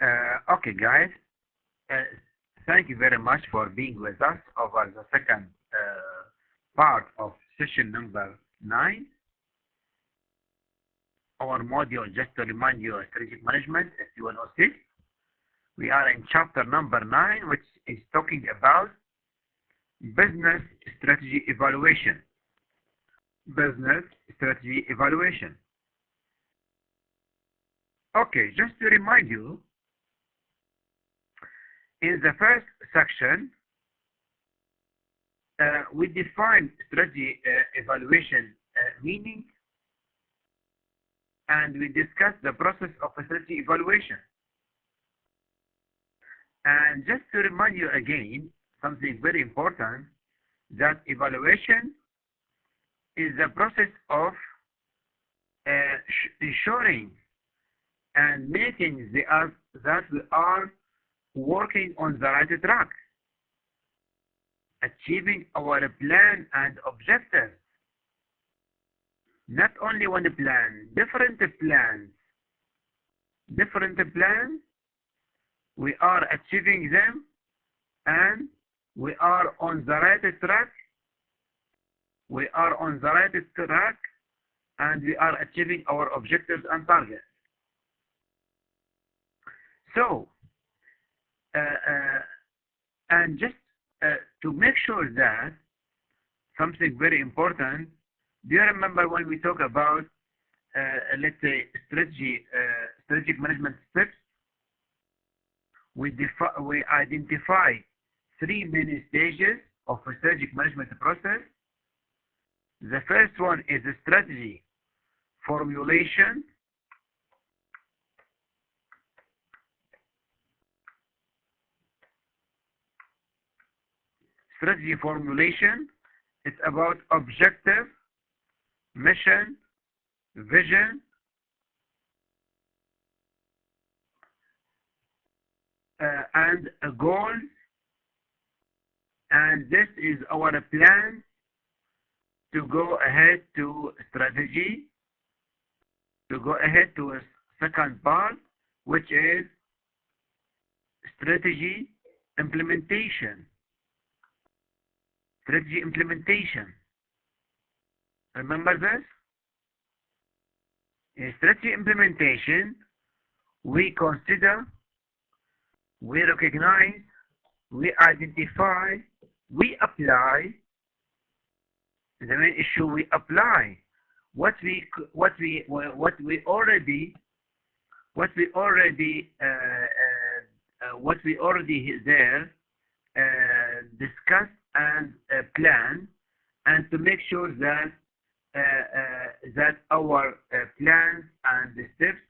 Okay, guys. Uh, Thank you very much for being with us over the second part of session number 9. Our module, just to remind you, strategic management, S106. We are in chapter number 9, which is talking about business strategy evaluation. Business strategy evaluation. Okay, just to remind you, in the first section, we define strategy evaluation meaning, and we discuss the process of a strategy evaluation. And just to remind you again, something very important, that evaluation is the process of ensuring and making that we are working on the right track, achieving our plan and objectives. Not only one plan, different plans. We are achieving them, and we are on the right track. And we are achieving our objectives and targets. So, and just to make sure that something very important, do you remember when we talk about, let's say, strategic management steps? We identify 3 main stages of a strategic management process. The first one is the strategy formulation. Strategy formulation is about objective, mission, vision, and a goal. And this is our plan to go ahead to strategy, to go ahead to a second part, which is strategy implementation. Strategy implementation. Remember this? In strategy implementation, we consider, we recognize, we identify, we apply. The main issue, we apply what we already there discussed and plan, and to make sure that our plans and the steps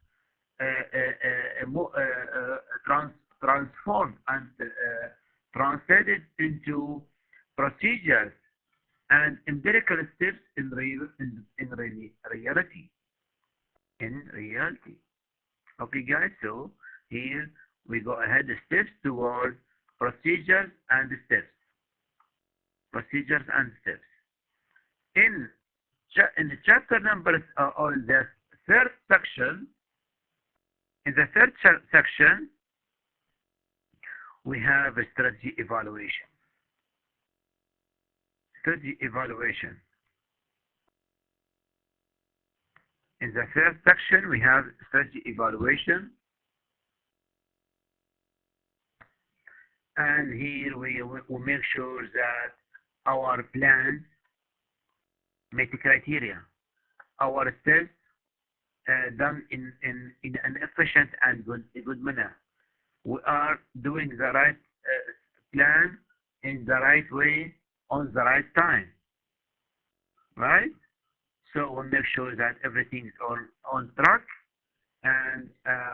transformed and translated into procedures and empirical steps in reality. Okay, guys. So here we go ahead. The steps toward procedures and steps. In the chapter number on the third section, in the third section, we have a strategy evaluation. In the third section, we have strategy evaluation. And here we make sure that our plans meet the criteria. Our steps done in an efficient and good manner. We are doing the right plan in the right way on the right time. Right? So we'll make sure that everything is on track, and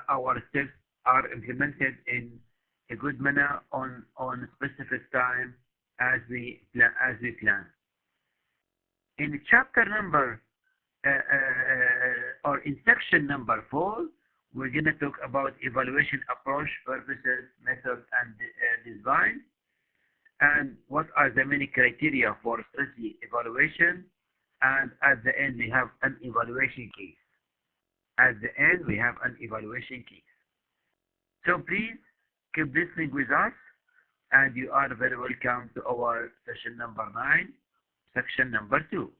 our steps are implemented in a good manner on a specific time as we plan. In chapter number or in section number 4, we're going to talk about evaluation approach, purposes, methods, and design, and what are the main criteria for strategy evaluation. And at the end, we have an evaluation case. So please keep listening with us, and you are very welcome to our session number 9, section number 2.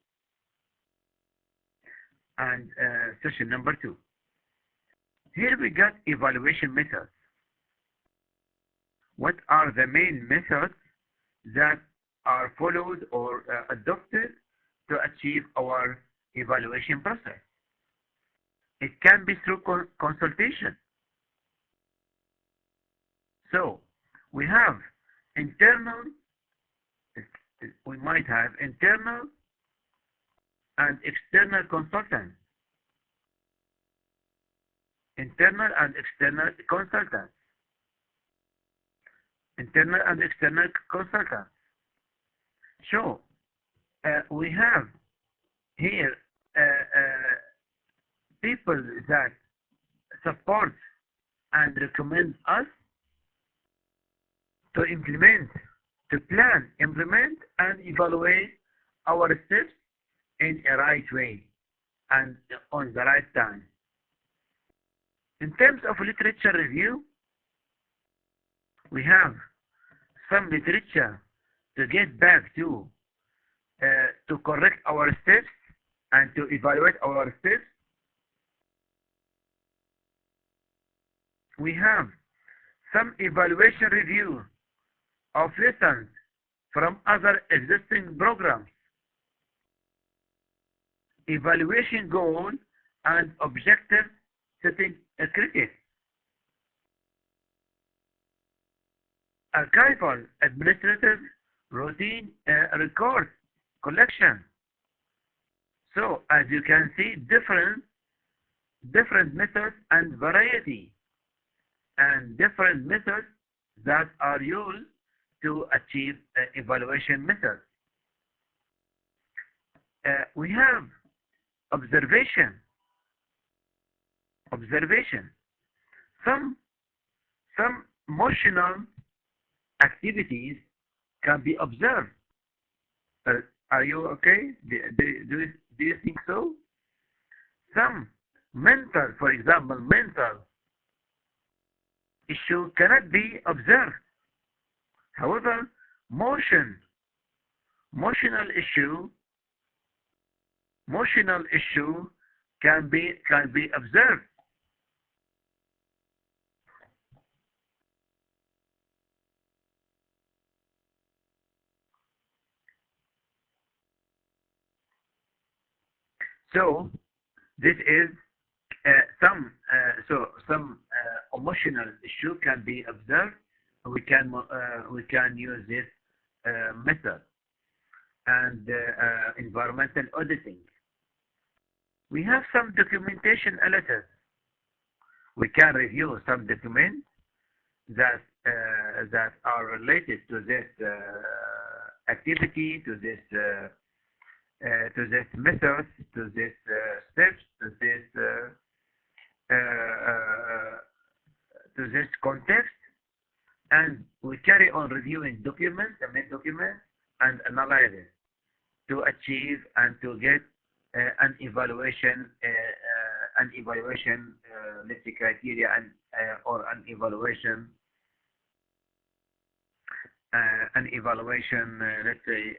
And session number 2. Here we got evaluation methods. What are the main methods that are followed or adopted to achieve our evaluation process? It can be through consultation. So we have we might have internal and external consultants. Internal and external consultants. Internal and external consultants. So we have here people that support and recommend us to implement, to plan, implement, and evaluate our steps in a right way and on the right time. In terms of literature review, we have some literature to get back to correct our steps and to evaluate our steps. We have some evaluation review of lessons from other existing programs, evaluation goal and objective setting critics, archival, administrative, routine record collection. So as you can see, different methods and variety, and different methods that are used to achieve evaluation methods. We have observation. Some motional activities can be observed. Are you okay? Do you think so? Some mental, for example, mental issue cannot be observed. However, motional issue can be observed. So this is some emotional issue can be observed. We can use this method. And environmental auditing. We have some documentation analysis. We can review some documents that are related to this activity, to this method, to this steps, to this context, and we carry on reviewing documents, the main documents, and analysis to achieve and to get an evaluation, let's say, criteria and or an evaluation, let's say,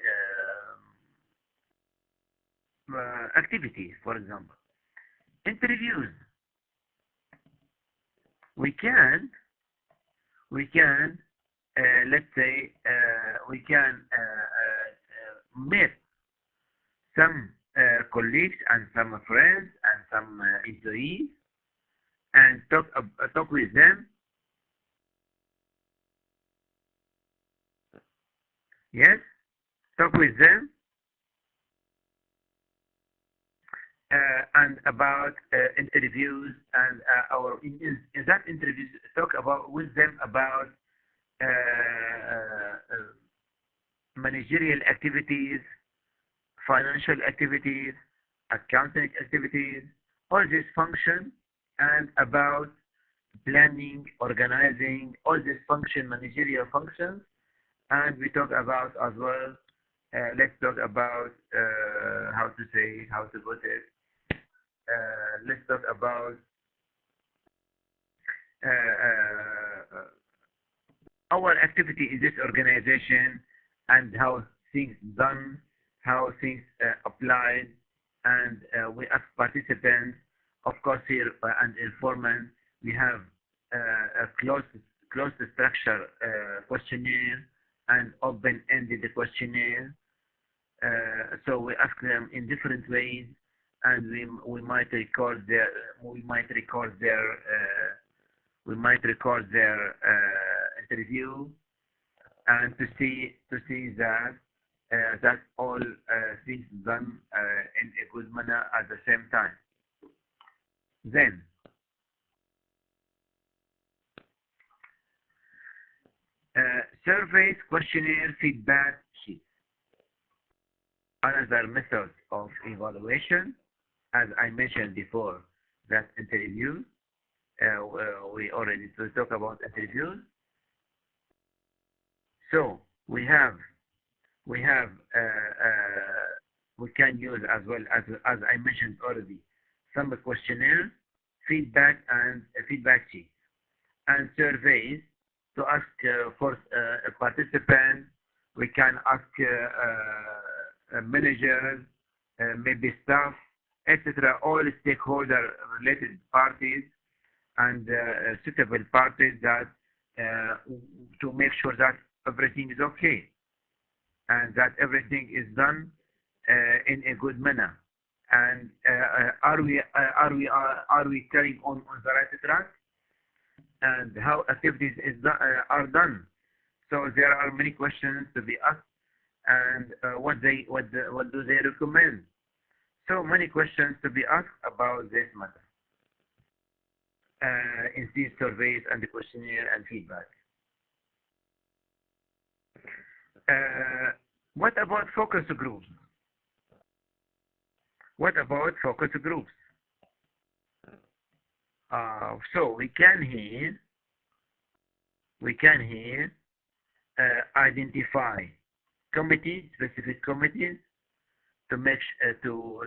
activity. For example, interviews. We can let's say we can meet some colleagues and some friends and some employees and talk with them. Yes, talk with them and about interviews, and in that interviews talk about with them about managerial activities, financial activities, accounting activities, all this function, and about planning, organizing, all this function, managerial functions. And we talk about as well, let's talk about how to put it, let's talk about our activity in this organization and how things done, how things applied, and we ask participants, of course here and informants, we have a closed structure questionnaire and open-ended questionnaire. So we ask them in different ways, and we might record their interview, and to see that all things done in a good manner at the same time. Then surveys, questionnaire, feedback sheets. Another method of evaluation, as I mentioned before, that interviews. We already talked about interviews. So we can use as well as I mentioned already, some questionnaires, feedback and feedback sheets, and surveys to ask for participants. We can ask managers, maybe staff, etc., all stakeholder related parties and suitable parties that to make sure that everything is okay and that everything is done in a good manner, and are we carrying on the right track, and how activities are done. So there are many questions to be asked, and what do they recommend. So many questions to be asked about this matter in these surveys and the questionnaire and feedback. What about focus groups? What about focus groups? So we can here identify committees, specific committees, to make to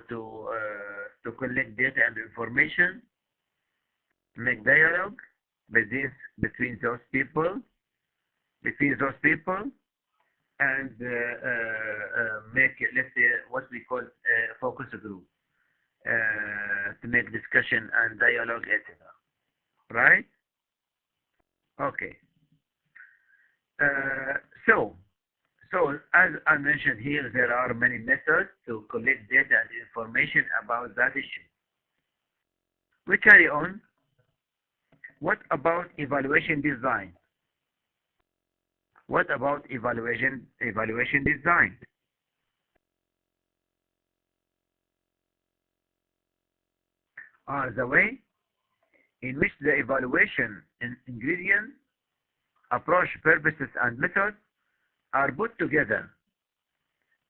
collect data and information, make dialogue between those people, and make, let's say, what we call focus group, to make discussion and dialogue, etc. Right? Okay. So as I mentioned here, there are many methods to collect data and information about that issue. We carry on. What about evaluation design? What about evaluation design? The way in which the evaluation ingredients, approach, purposes, and methods are put together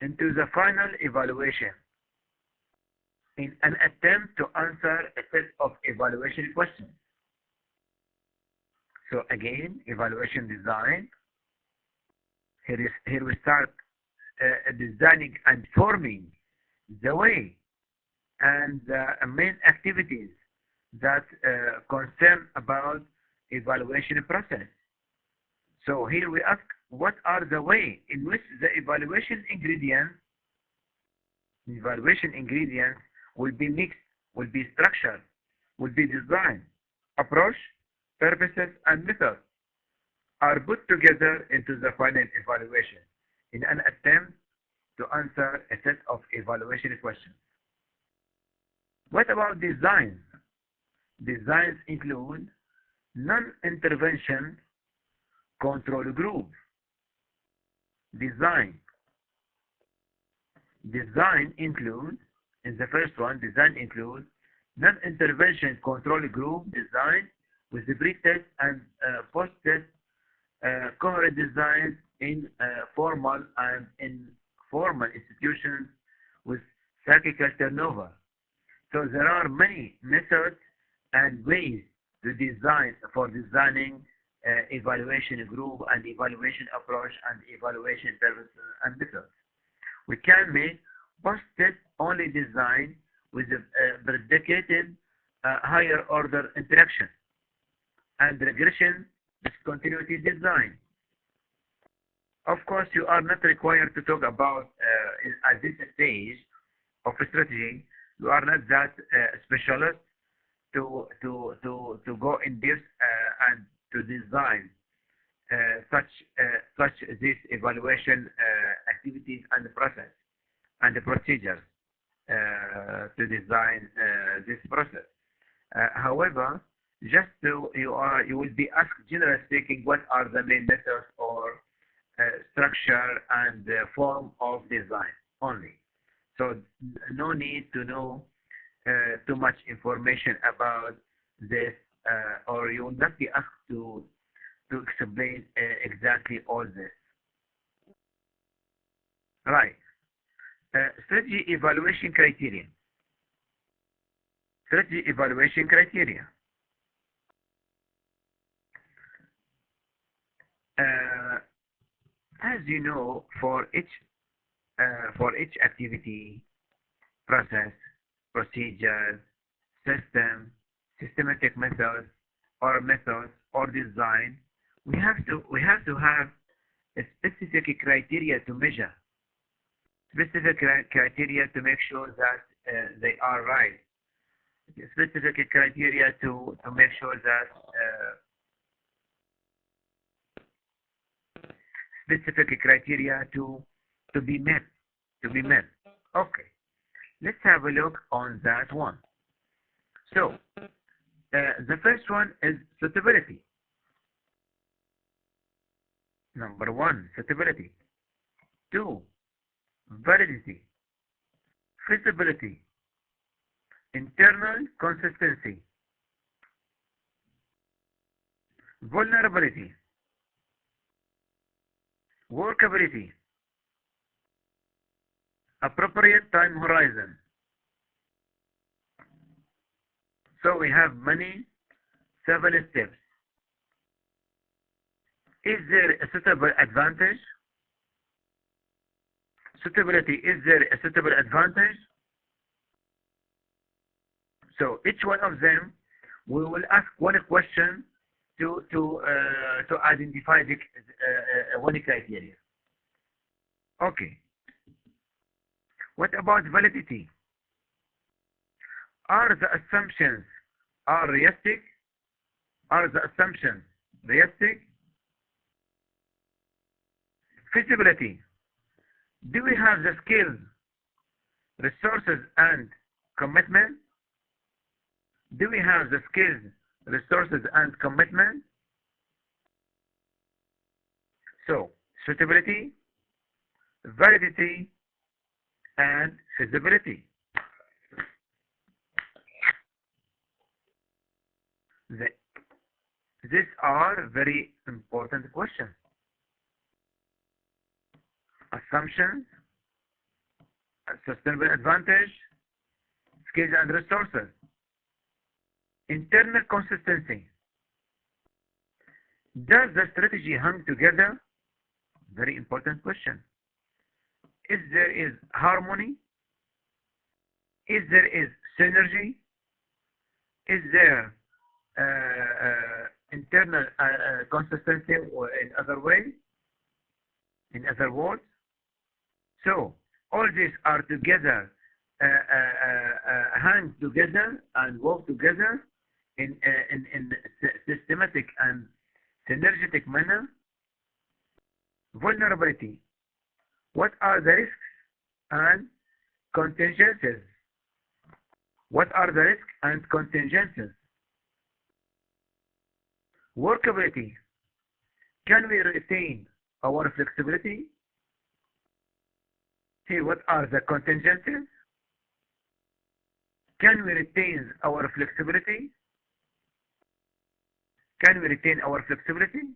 into the final evaluation in an attempt to answer a set of evaluation questions. So again, evaluation design. Here we start designing and forming the way and the main activities that concern about evaluation process. So here we ask, what are the way in which the evaluation ingredients will be mixed, will be structured, will be designed, approach, purposes, and methods are put together into the final evaluation in an attempt to answer a set of evaluation questions. What about designs? Designs include non-intervention control group. Design includes, in the first one, design includes non-intervention control group design with the pre-test and post-test cohort designs in formal and informal institutions with psychical turnover. So there are many methods and ways to designing evaluation group and evaluation approach and evaluation purpose and methods. We can make post-test only design with a predicated higher order interaction and regression discontinuity design. Of course, you are not required to talk about at this stage of strategy. You are not that specialist to go in depth and to design such this evaluation activities and the process and the procedures to design this process. However, just you will be asked, generally speaking, what are the main methods or structure and form of design only. So no need to know too much information about this, or you will not be asked to explain exactly all this. Right. Strategy evaluation criteria. Strategy evaluation criteria. As you know, for each activity, process, procedure, system, systematic methods, or design, we have to have a specific criteria to measure, specific criteria to make sure that they are right, specific criteria to make sure that specific criteria to be met. Okay, let's have a look on that one. So the first one is suitability. Number one, suitability. 2, validity. Feasibility. Internal consistency. Vulnerability. Workability. Appropriate time horizon. So we have many 7 steps. Is there a suitable advantage? Suitability, is there a suitable advantage? So each one of them, we will ask one question to identify the one criteria. Okay. What about validity? Are the assumptions realistic? Are the assumptions realistic? Feasibility. Do we have the skills, resources, and commitment? Do we have the skills, resources, and commitment? So, suitability, validity, and feasibility. These are very important questions. Assumptions, sustainable advantage, skills and resources, internal consistency. Does the strategy hang together? Very important question. Is there is harmony? Is there is synergy? Is there internal consistency, or in other way, in other words? So all these are together, hang together and work together in systematic and synergetic manner. Vulnerability. What are the risks and contingencies? What are the risks and contingencies? Workability. Can we retain our flexibility? See, what are the contingencies? Can we retain our flexibility? Can we retain our flexibility?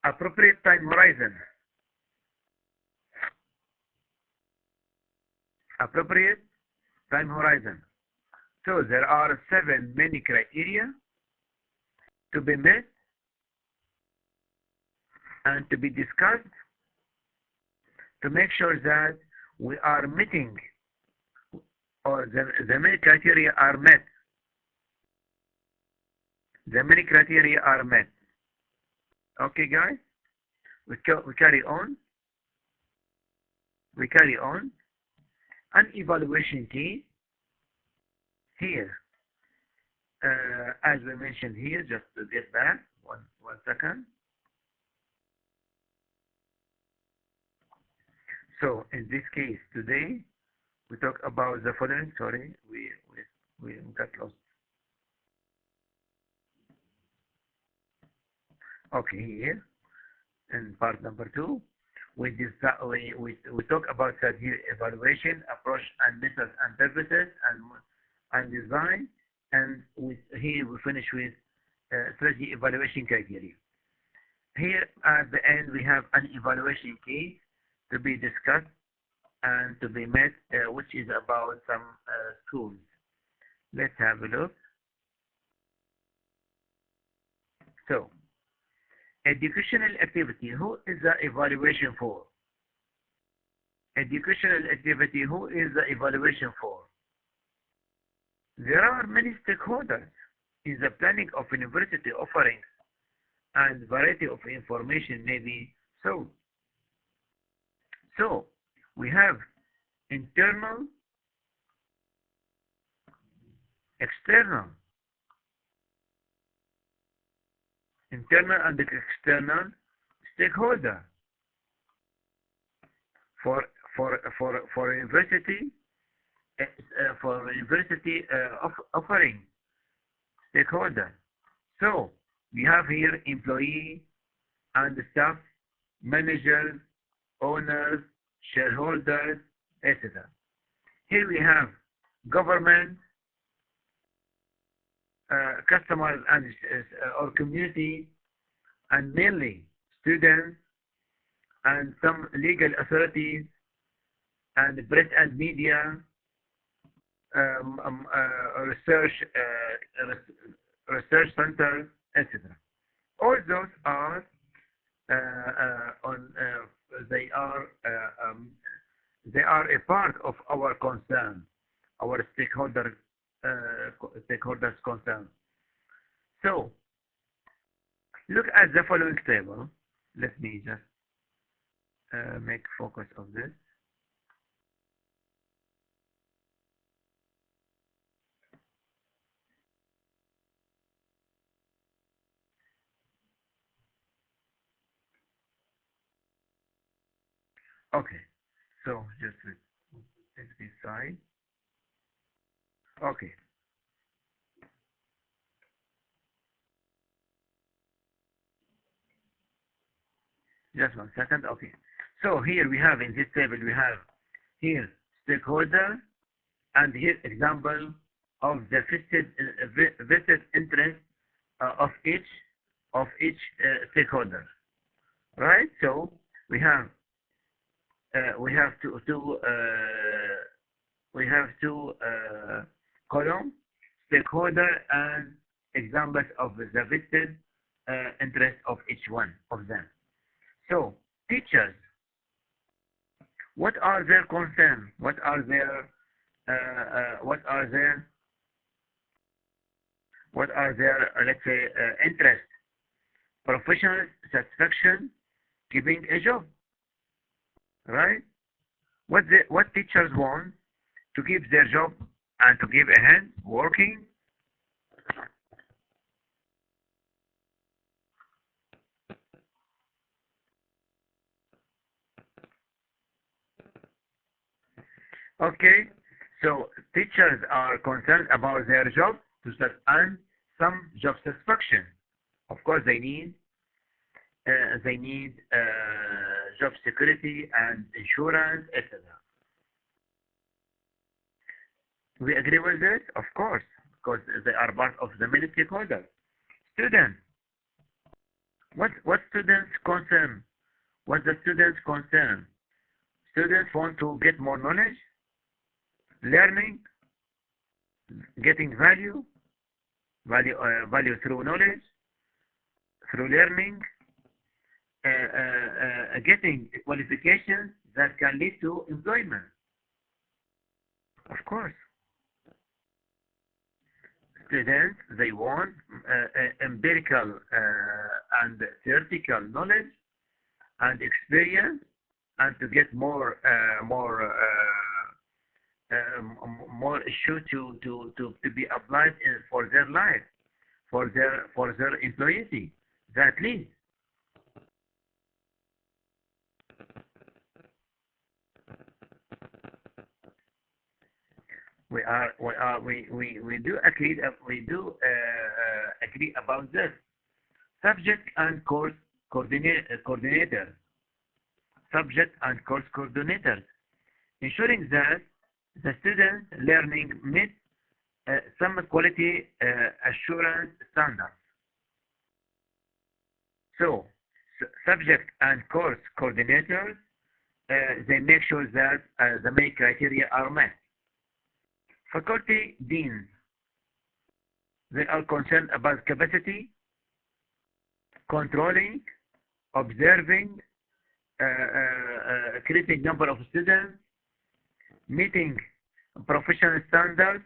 Appropriate time horizon. Appropriate time horizon. So there are 7 main criteria to be met and to be discussed to make sure that we are meeting, or the many criteria are met. The many criteria are met. Okay, guys? We carry on. We carry on. An evaluation key here. As we mentioned here, just to get back, one second. So in this case today, we talk about the following. Sorry, we got lost. Okay, here in part number 2, we talk about strategy evaluation approach and methods and purposes and design, and here we finish with strategy evaluation criteria. Here at the end we have an evaluation case to be discussed and to be met, which is about some schools. Let's have a look. So, educational activity, who is the evaluation for? Educational activity, who is the evaluation for? There are many stakeholders in the planning of university offerings, and variety of information may be sought. So, we have internal, external, internal and external stakeholder for university offering stakeholder. So we have here employee and staff, managers, owners, shareholders, etc. Here we have government, customers and or community, and mainly students and some legal authorities and press and media, research centers, etc. All those are they are a part of our concern, our stakeholders concern. So look at the following table. Let me just make focus of this. Okay, so just take this side. Okay. Just 1 second. Okay. So here we have in this table, we have here stakeholder, and here example of the vested interest of each stakeholder. Right? So we have two columns, stakeholder and examples of the vested interest of each one of them. So teachers, what are their concerns? What are their let's say interest? Professional satisfaction, keeping a job, right? What teachers want to keep their job and to give a hand working. Okay, so teachers are concerned about their job and some job satisfaction. Of course, they need job security and insurance, etc. We agree with this, of course, because they are part of the many stakeholders. Students, what students concern? What the students concern? Students want to get more knowledge, learning, getting value through knowledge, through learning, getting qualifications that can lead to employment. Of course. Students, they want empirical and theoretical knowledge and experience, and to get more issue to be applied for their life, for their employee. That leads. We do agree agree about this. Subject and course coordinators. Subject and course coordinators, ensuring that the student learning meets some quality assurance standards. So, subject and course coordinators, they make sure that the main criteria are met. Faculty deans, they are concerned about capacity, controlling, observing, creating number of students, meeting professional standards.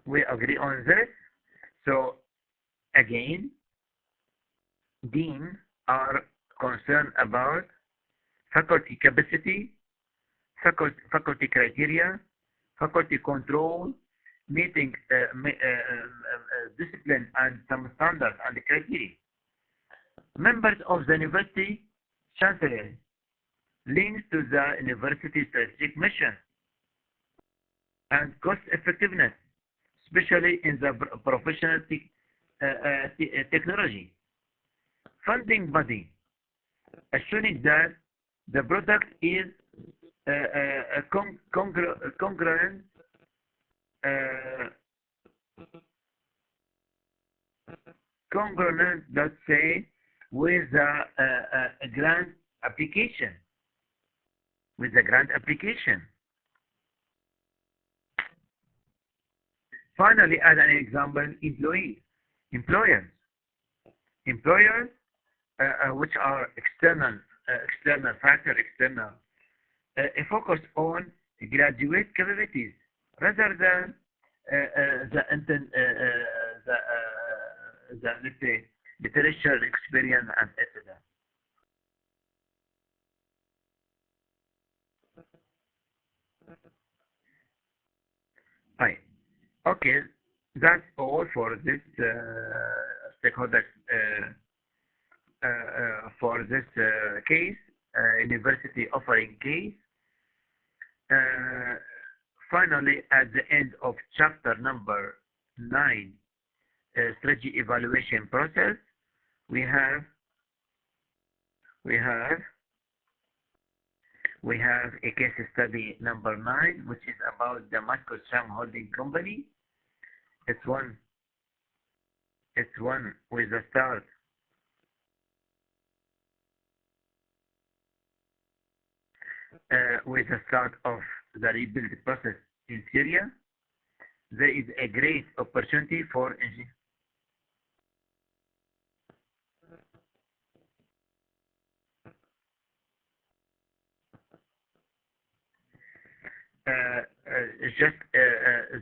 We agree on this. So again, deans are concerned about faculty capacity, faculty criteria, faculty control, meeting discipline and some standards and criteria. Members of the university chancellery, links to the university strategic mission, and cost effectiveness, especially in the professional technology. Funding body, assuring that the product is congruent let's say, with the grant application. Finally, as an example, employers, which are external factor, focus on graduate capabilities rather than let's say literature experience and etc. Right. Okay, that's all for this stakeholder for this case, university offering case. Finally, at the end of chapter number 9, strategy evaluation process, we have a case study number 9, which is about the Damascus Sham Holding Company. It's one with the start of the rebuild process in Syria. There is a great opportunity for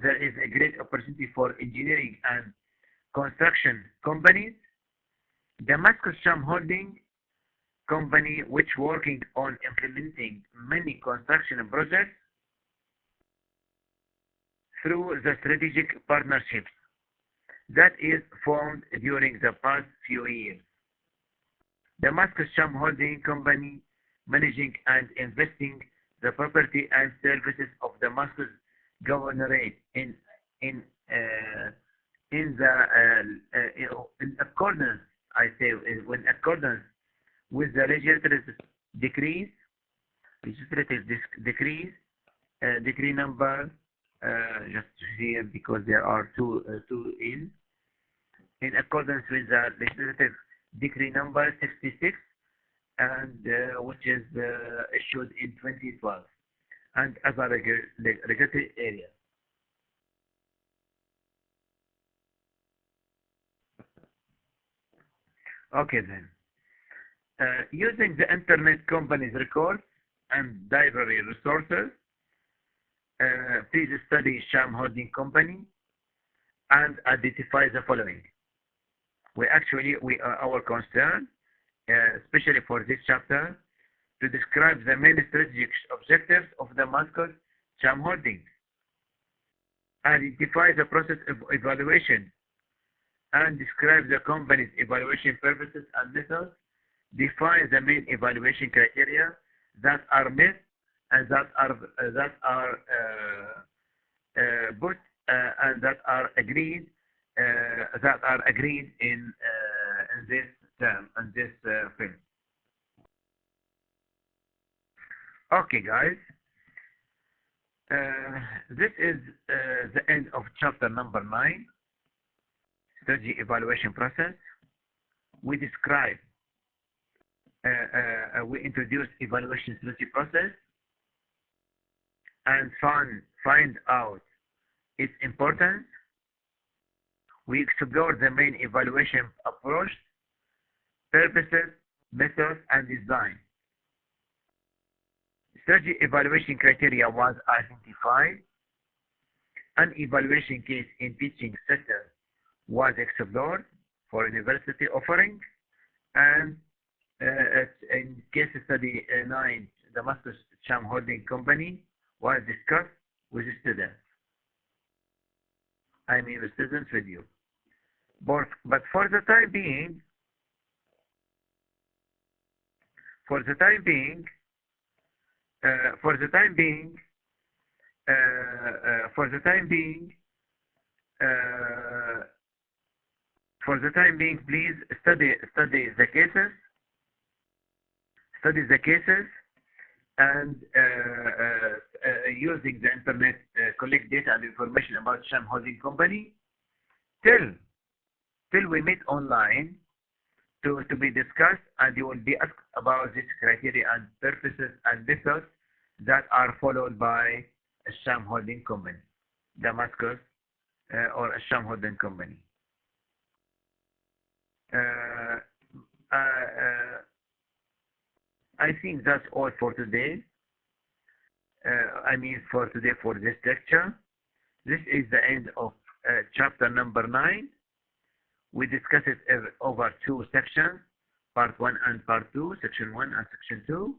there is a great opportunity for engineering and construction companies. Damascus Sham Holding Company, which working on implementing many construction projects through the strategic partnerships that is formed during the past few years. Damascus Sham Holding Company managing and investing the property and services of Damascus Governorate in accordance, in accordance with the legislative decrees, decree number just here because there are two in accordance with the legislative decree number 66, and which is issued in 2012, and other regulatory areas. Okay then. Using the Internet Company's records, and library resources. Please study Sham Holding Company and identify the following. Our concern, especially for this chapter, to describe the main strategic objectives of the mascot Sham Holdings. Identify the process of evaluation and describe the company's evaluation purposes and methods. Define the main evaluation criteria that are met and that are put and that are agreed in this term and this film. Okay, guys. This is the end of chapter number 9, strategy evaluation process. We describe, we introduce evaluation strategy process and find out its importance. We explore the main evaluation approach, purposes, methods, and design. Strategy evaluation criteria was identified. An evaluation case in teaching sector was explored for university offering, and in case study 9, the Master Sham Holding Company was discussed with students. I mean the students with you. But for the time being, please study the cases. Study the cases and using the internet, collect data and information about Sham Holding Company till we meet online to be discussed, and you will be asked about this criteria and purposes and methods that are followed by a Sham Holding Company, Damascus, or a Sham Holding Company. I think that's all for today. For this lecture. This is the end of chapter number 9. We discussed it over 2 sections, part 1 and part 2, section 1 and section 2.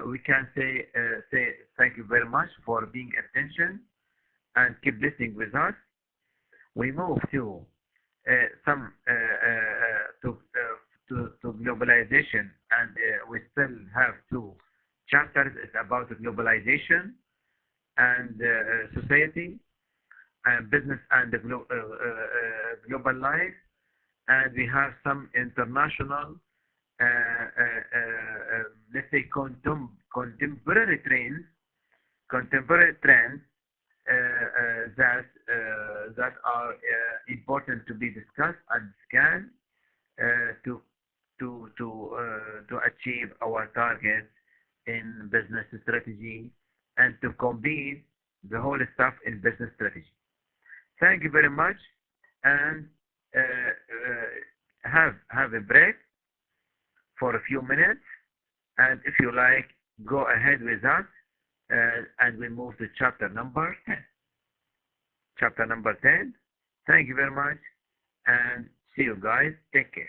We can say thank you very much for being attention and keep listening with us. We move to globalization, and we still have 2 chapters. It's about globalization and society and business and the global life, and we have some international, let's say, contemporary trends that are important to be discussed and scanned to achieve our targets in business strategy and to combine the whole stuff in business strategy. Thank you very much, and have a break for a few minutes, and if you like, go ahead with us, and we move to chapter number 10. Chapter number 10. Thank you very much, and see you guys. Take care.